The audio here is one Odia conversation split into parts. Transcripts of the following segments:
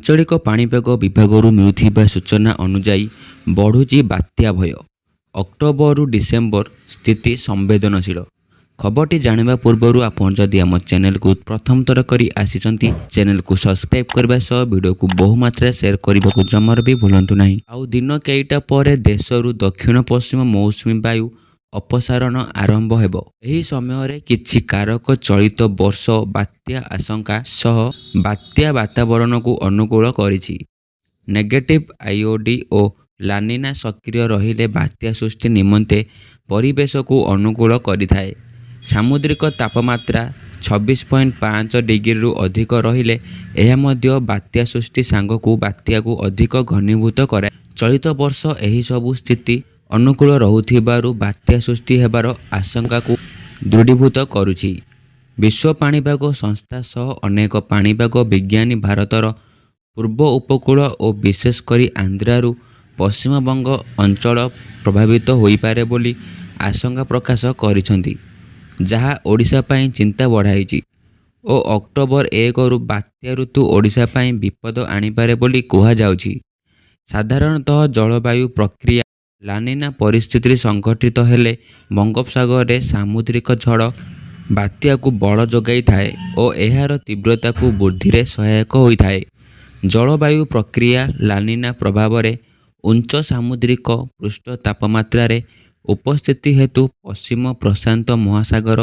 ଆଞ୍ଚଳିକ ପାଣିପାଗ ବିଭାଗରୁ ମିଳୁଥିବା ସୂଚନା ଅନୁଯାୟୀ ବଢ଼ୁଛି ବାତ୍ୟା ଭୟ। ଅକ୍ଟୋବରରୁ ଡିସେମ୍ବର ସ୍ଥିତି ସମ୍ବେଦନଶୀଳ। ଖବରଟି ଜାଣିବା ପୂର୍ବରୁ ଆପଣ ଯଦି ଆମ ଚ୍ୟାନେଲକୁ ପ୍ରଥମ ଥର କରି ଆସିଛନ୍ତି, ଚ୍ୟାନେଲକୁ ସବସ୍କ୍ରାଇବ୍ କରିବା ସହ ଭିଡ଼ିଓକୁ ବହୁମାତ୍ରାରେ ସେୟାର କରିବାକୁ ଜମାରୁ ବି ଭୁଲନ୍ତୁ ନାହିଁ। ଆଉ ଦିନ କେଇଟା ପରେ ଦେଶରୁ ଦକ୍ଷିଣ ପଶ୍ଚିମ ମୌସୁମୀ ବାୟୁ ଅପସାରଣ ଆରମ୍ଭ ହେବ। ଏହି ସମୟରେ କିଛି କାରକ ଚଳିତ ବର୍ଷ ବାତ୍ୟା ଆଶଙ୍କା ସହ ବାତ୍ୟା ବାତାବରଣକୁ ଅନୁକୂଳ କରିଛି। ନେଗେଟିଭ୍ ଆଇଓଡି ଓ ଲାନିନା ସକ୍ରିୟ ରହିଲେ ବାତ୍ୟା ସୃଷ୍ଟି ନିମନ୍ତେ ପରିବେଶକୁ ଅନୁକୂଳ କରିଥାଏ। ସାମୁଦ୍ରିକ ତାପମାତ୍ରା 26.5 ଡିଗ୍ରୀରୁ ଅଧିକ ରହିଲେ ଏହା ମଧ୍ୟ ବାତ୍ୟା ସୃଷ୍ଟି ସାଙ୍ଗକୁ ବାତ୍ୟାକୁ ଅଧିକ ଘନୀଭୂତ କରାଏ। ଚଳିତ ବର୍ଷ ଏହିସବୁ ସ୍ଥିତି ଅନୁକୂଳ ରହୁଥିବାରୁ ବାତ୍ୟା ସୃଷ୍ଟି ହେବାର ଆଶଙ୍କାକୁ ଦୃଢ଼ୀଭୂତ କରୁଛି। ବିଶ୍ୱ ପାଣିପାଗ ସଂସ୍ଥା ସହ ଅନେକ ପାଣିପାଗ ବିଜ୍ଞାନୀ ଭାରତର ପୂର୍ବ ଉପକୂଳ ଓ ବିଶେଷ କରି ଆନ୍ଧ୍ରାରୁ ପଶ୍ଚିମବଙ୍ଗ ଅଞ୍ଚଳ ପ୍ରଭାବିତ ହୋଇପାରେ ବୋଲି ଆଶଙ୍କା ପ୍ରକାଶ କରିଛନ୍ତି, ଯାହା ଓଡ଼ିଶା ପାଇଁ ଚିନ୍ତା ବଢ଼ାଇଛି ଓ ଅକ୍ଟୋବର 1ରୁ ବାତ୍ୟା ଋତୁ ଓଡ଼ିଶା ପାଇଁ ବିପଦ ଆଣିପାରେ ବୋଲି କୁହାଯାଉଛି। ସାଧାରଣତଃ ଜଳବାୟୁ ପ୍ରକ୍ରିୟା ଲାନିନା ପରିସ୍ଥିତି ସଂଘଟିତ ହେଲେ ବଙ୍ଗୋପସାଗରରେ ସାମୁଦ୍ରିକ ଝଡ଼ ବାତ୍ୟାକୁ ବଳ ଯୋଗାଇଥାଏ ଓ ଏହାର ତୀବ୍ରତାକୁ ବୃଦ୍ଧିରେ ସହାୟକ ହୋଇଥାଏ। ଜଳବାୟୁ ପ୍ରକ୍ରିୟା ଲାନିନା ପ୍ରଭାବରେ ଉଚ୍ଚ ସାମୁଦ୍ରିକ ପୃଷ୍ଠ ତାପମାତ୍ରାରେ ଉପସ୍ଥିତି ହେତୁ ପଶ୍ଚିମ ପ୍ରଶାନ୍ତ ମହାସାଗର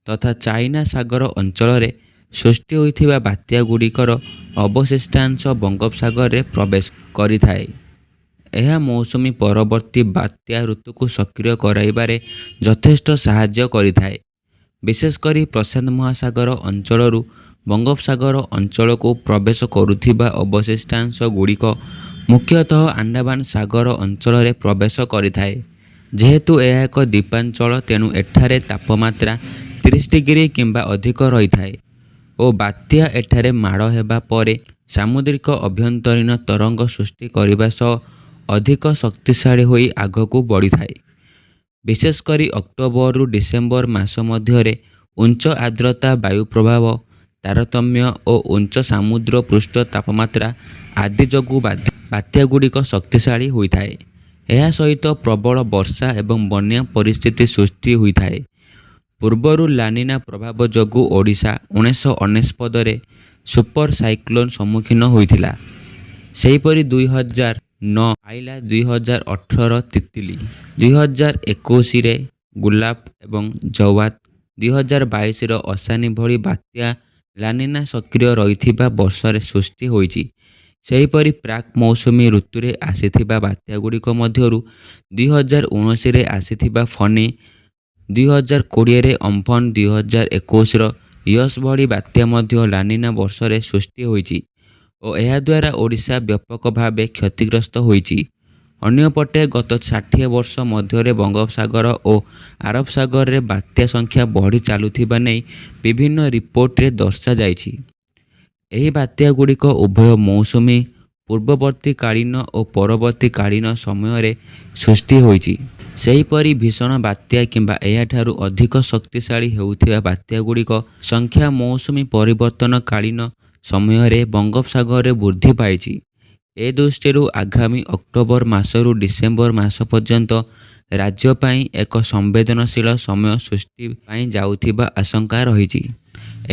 ତଥା ଚାଇନା ସାଗର ଅଞ୍ଚଳରେ ସୃଷ୍ଟି ହୋଇଥିବା ବାତ୍ୟାଗୁଡ଼ିକର ଅବଶିଷ୍ଟାଂଶ ବଙ୍ଗୋପସାଗରରେ ପ୍ରବେଶ କରିଥାଏ। ଏହା ମୌସୁମୀ ପରବର୍ତ୍ତୀ ବାତ୍ୟା ଋତୁକୁ ସକ୍ରିୟ କରାଇବାରେ ଯଥେଷ୍ଟ ସାହାଯ୍ୟ କରିଥାଏ। ବିଶେଷ କରି ପ୍ରଶାନ୍ତ ମହାସାଗର ଅଞ୍ଚଳରୁ ବଙ୍ଗୋପସାଗର ଅଞ୍ଚଳକୁ ପ୍ରବେଶ କରୁଥିବା ଅବଶିଷ୍ଟାଂଶ ଗୁଡ଼ିକ ମୁଖ୍ୟତଃ ଆଣ୍ଡାମାନ ସାଗର ଅଞ୍ଚଳରେ ପ୍ରବେଶ କରିଥାଏ। ଯେହେତୁ ଏହା ଏକ ଦ୍ୱୀପାଞ୍ଚଳ, ତେଣୁ ଏଠାରେ ତାପମାତ୍ରା 30 ଡିଗ୍ରୀ କିମ୍ବା ଅଧିକ ରହିଥାଏ ଓ ବାତ୍ୟା ଏଠାରେ ମାଡ଼ ହେବା ପରେ ସାମୁଦ୍ରିକ ଅଭ୍ୟନ୍ତରୀଣ ତରଙ୍ଗ ସୃଷ୍ଟି କରିବା ସହ ଅଧିକ ଶକ୍ତିଶାଳୀ ହୋଇ ଆଗକୁ ବଢ଼ିଥାଏ। ବିଶେଷ କରି ଅକ୍ଟୋବରରୁ ଡିସେମ୍ବର ମାସ ମଧ୍ୟରେ ଉଚ୍ଚ ଆର୍ଦ୍ରତା, ବାୟୁ ପ୍ରଭାବ, ତାରତମ୍ୟ ଓ ଉଚ୍ଚ ସମୁଦ୍ର ପୃଷ୍ଠ ତାପମାତ୍ରା ଆଦି ଯୋଗୁଁ ବାତ୍ୟାଗୁଡ଼ିକ ଶକ୍ତିଶାଳୀ ହୋଇଥାଏ। ଏହା ସହିତ ପ୍ରବଳ ବର୍ଷା ଏବଂ ବନ୍ୟା ପରିସ୍ଥିତି ସୃଷ୍ଟି ହୋଇଥାଏ। ପୂର୍ବରୁ ଲାନିନା ପ୍ରଭାବ ଯୋଗୁଁ ଓଡ଼ିଶା 1999ରେ ସୁପର ସାଇକ୍ଲୋନ ସମ୍ମୁଖୀନ ହୋଇଥିଲା। ସେହିପରି 2009 ଆଇଲା, 2018ର ତିତ୍ଲି, 2021ରେ ଗୁଲାବ ଏବଂ ଜୱାଦ, 2022ର ଅସାନି ଭଳି ବାତ୍ୟା ଲାନିନା ସକ୍ରିୟ ରହିଥିବା ବର୍ଷରେ ସୃଷ୍ଟି ହୋଇଛି। ସେହିପରି ପ୍ରାକ୍ ମୌସୁମୀ ଋତୁରେ ଆସିଥିବା ବାତ୍ୟାଗୁଡ଼ିକ ମଧ୍ୟରୁ 2019ରେ ଆସିଥିବା ଫନି, 2020ରେ ଅମ୍ଫନ, 2021ର ୟସ୍ ଭଳି ବାତ୍ୟା ମଧ୍ୟ ଲାନିନା ବର୍ଷରେ ସୃଷ୍ଟି ହୋଇଛି ଓ ଏହାଦ୍ୱାରା ଓଡ଼ିଶା ବ୍ୟାପକ ଭାବେ କ୍ଷତିଗ୍ରସ୍ତ ହୋଇଛି। ଅନ୍ୟପଟେ ଗତ 60 ବର୍ଷ ମଧ୍ୟରେ ବଙ୍ଗୋପସାଗର ଓ ଆରବ ସାଗରରେ ବାତ୍ୟା ସଂଖ୍ୟା ବଢ଼ି ଚାଲୁଥିବା ନେଇ ବିଭିନ୍ନ ରିପୋର୍ଟରେ ଦର୍ଶାଯାଇଛି। ଏହି ବାତ୍ୟାଗୁଡ଼ିକ ଉଭୟ ମୌସୁମୀ ପୂର୍ବବର୍ତ୍ତୀକାଳୀନ ଓ ପରବର୍ତ୍ତୀକାଳୀନ ସମୟରେ ସୃଷ୍ଟି ହୋଇଛି। ସେହିପରି ଭୀଷଣ ବାତ୍ୟା କିମ୍ବା ଏହାଠାରୁ ଅଧିକ ଶକ୍ତିଶାଳୀ ହେଉଥିବା ବାତ୍ୟାଗୁଡ଼ିକ ସଂଖ୍ୟା ମୌସୁମୀ ପରିବର୍ତ୍ତନକାଳୀନ ସମୟରେ ବଙ୍ଗୋପସାଗରରେ ବୃଦ୍ଧି ପାଇଛି। ଏ ଦୃଷ୍ଟିରୁ ଆଗାମୀ ଅକ୍ଟୋବର ମାସରୁ ଡିସେମ୍ବର ମାସ ପର୍ଯ୍ୟନ୍ତ ରାଜ୍ୟ ପାଇଁ ଏକ ସମ୍ବେଦନଶୀଳ ସମୟ ସୃଷ୍ଟି ପାଇଁ ଯାଉଥିବା ଆଶଙ୍କା ରହିଛି।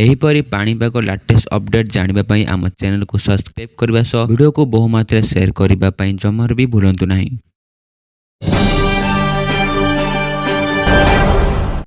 ଏହିପରି ପାଣିପାଗ ଲାଟେଷ୍ଟ ଅପଡେଟ୍ ଜାଣିବା ପାଇଁ ଆମ ଚ୍ୟାନେଲକୁ ସବସ୍କ୍ରାଇବ୍ କରିବା ସହ ଭିଡ଼ିଓକୁ ବହୁମାତ୍ରାରେ ସେୟାର କରିବା ପାଇଁ ଜମାରୁ ବି ଭୁଲନ୍ତୁ ନାହିଁ।